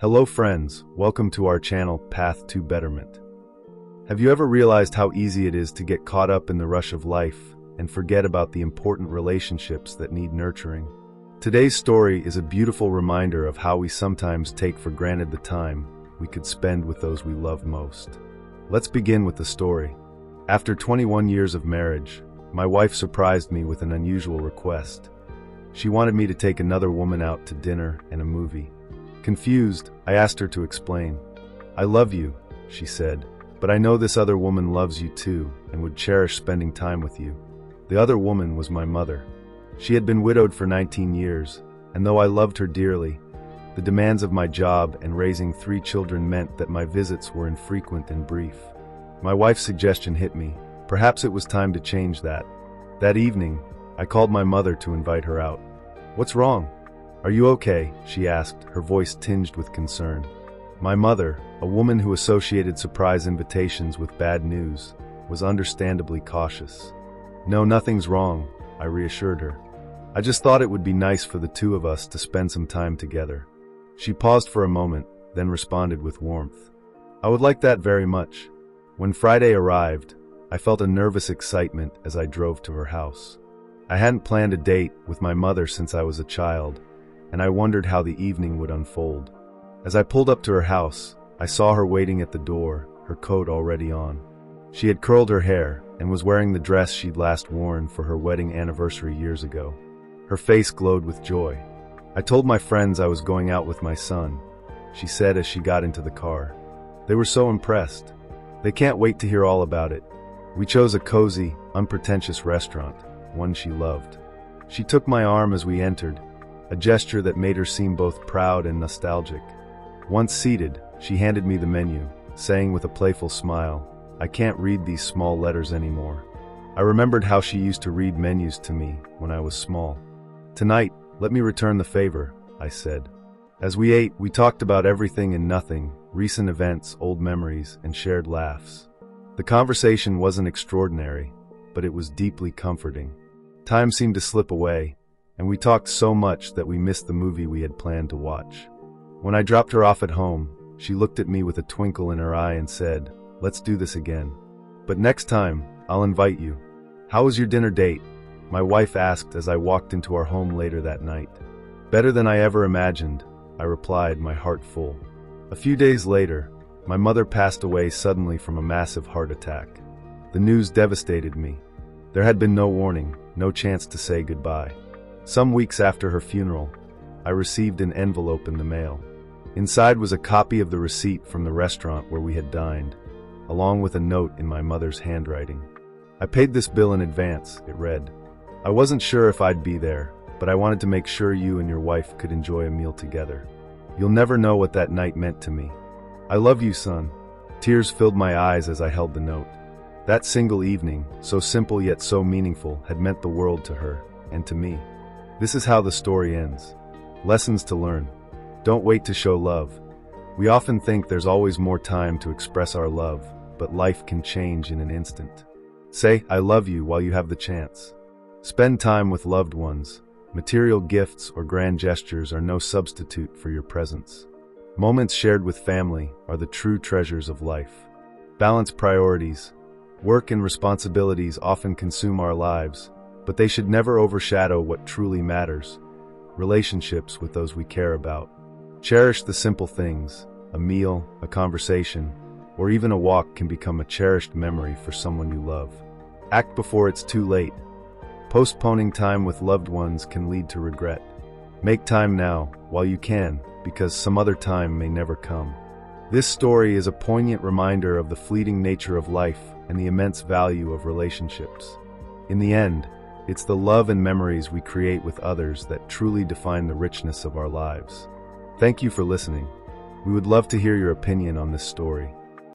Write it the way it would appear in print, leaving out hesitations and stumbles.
Hello friends, welcome to our channel Path to Betterment. Have you ever realized how easy it is to get caught up in the rush of life and forget about the important relationships that need nurturing? Today's story is a beautiful reminder of how we sometimes take for granted the time we could spend with those we love most. Let's begin with the story. After 21 years of marriage, my wife surprised me with an unusual request. She wanted me to take another woman out to dinner and a movie. Confused, I asked her to explain. "I love you," she said, "but I know this other woman loves you too and would cherish spending time with you." The other woman was my mother. She had been widowed for 19 years, and though I loved her dearly, the demands of my job and raising 3 children meant that my visits were infrequent and brief. My wife's suggestion hit me. Perhaps it was time to change that. That evening, I called my mother to invite her out. "What's wrong? Are you okay?" she asked, her voice tinged with concern. My mother, a woman who associated surprise invitations with bad news, was understandably cautious. "No, nothing's wrong," I reassured her. "I just thought it would be nice for the two of us to spend some time together." She paused for a moment, then responded with warmth. "I would like that very much." When Friday arrived, I felt a nervous excitement as I drove to her house. I hadn't planned a date with my mother since I was a child, and I wondered how the evening would unfold. As I pulled up to her house, I saw her waiting at the door, her coat already on. She had curled her hair and was wearing the dress she'd last worn for her wedding anniversary years ago. Her face glowed with joy. "I told my friends I was going out with my son," she said as she got into the car. "They were so impressed. They can't wait to hear all about it. We chose a cozy, unpretentious restaurant, one she loved." She took my arm as we entered, a gesture that made her seem both proud and nostalgic. Once seated, she handed me the menu, saying with a playful smile, "I can't read these small letters anymore." I remembered how she used to read menus to me when I was small. "Tonight, let me return the favor," I said. As we ate, we talked about everything and nothing, recent events, old memories, and shared laughs. The conversation wasn't extraordinary, but it was deeply comforting. Time seemed to slip away, and we talked so much that we missed the movie we had planned to watch. When I dropped her off at home, she looked at me with a twinkle in her eye and said, "Let's do this again. But next time, I'll invite you." "How was your dinner date?" my wife asked as I walked into our home later that night. "Better than I ever imagined," I replied, my heart full. A few days later, my mother passed away suddenly from a massive heart attack. The news devastated me. There had been no warning, no chance to say goodbye. Some weeks after her funeral, I received an envelope in the mail. Inside was a copy of the receipt from the restaurant where we had dined, along with a note in my mother's handwriting. "I paid this bill in advance," it read. "I wasn't sure if I'd be there, but I wanted to make sure you and your wife could enjoy a meal together. You'll never know what that night meant to me. I love you, son." Tears filled my eyes as I held the note. That single evening, so simple yet so meaningful, had meant the world to her, and to me. This is how the story ends. Lessons to learn. Don't wait to show love. We often think there's always more time to express our love, but life can change in an instant. Say, "I love you" while you have the chance. Spend time with loved ones. Material gifts or grand gestures are no substitute for your presence. Moments shared with family are the true treasures of life. Balance priorities. Work and responsibilities often consume our lives, but they should never overshadow what truly matters: relationships with those we care about. Cherish the simple things. A meal, a conversation, or even a walk can become a cherished memory for someone you love. Act before it's too late. Postponing time with loved ones can lead to regret. Make time now, while you can, because some other time may never come. This story is a poignant reminder of the fleeting nature of life and the immense value of relationships. In the end, it's the love and memories we create with others that truly define the richness of our lives. Thank you for listening. We would love to hear your opinion on this story.